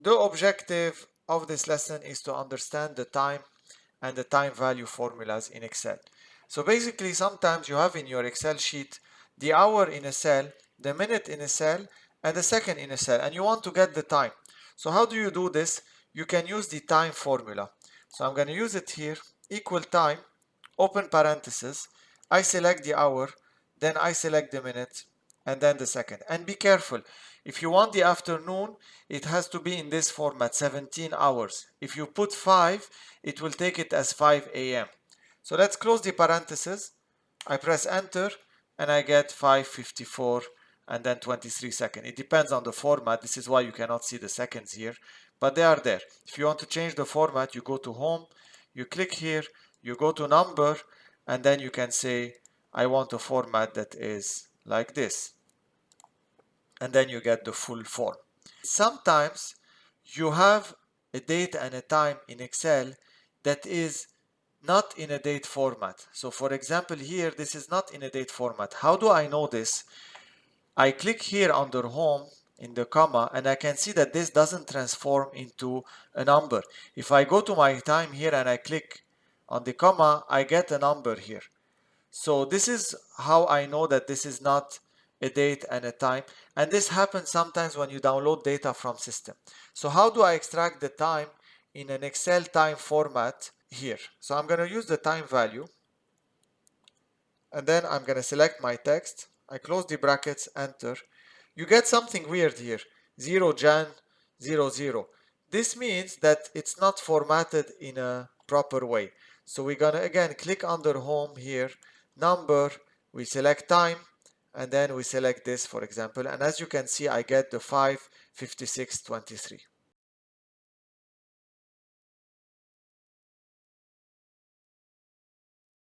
The objective of this lesson is to understand the time and the time value formulas in Excel. So basically, sometimes you have in your Excel sheet the hour in a cell, the minute in a cell, and the second in a cell, and you want to get the time. So how do you do this? You can use the time formula. So I'm going to use it here, equal time, open parenthesis, I select the hour, then I select the minute, and then the second. And be careful, if you want the afternoon, it has to be in this format, 17 hours. If you put 5, it will take it as 5 a.m. So let's close the parenthesis. I press enter and I get 5:54 and then 23 seconds. It depends on the format. This is why you cannot see the seconds here, but they are there. If you want to change the format, you go to home, you click here, you go to number, and then you can say, I want a format that is like this. And then you get the full form. Sometimes you have a date and a time in Excel that is not in a date format. So for example here, this is not in a date format. How do I know this? I click here under home in the comma and I can see that this doesn't transform into a number. If I go to my time here and I click on the comma, I get a number here. So this is how I know that this is not a date and a time. And this happens sometimes when you download data from system. So how do I extract the time in an Excel time format here? So I'm going to use the time value. And then I'm going to select my text. I close the brackets, enter. You get something weird here. 0 Jan 00. This means that it's not formatted in a proper way. So we're going to again click under home here, number, we select time, and then we select this, for example. And as you can see, I get the 5:56:23.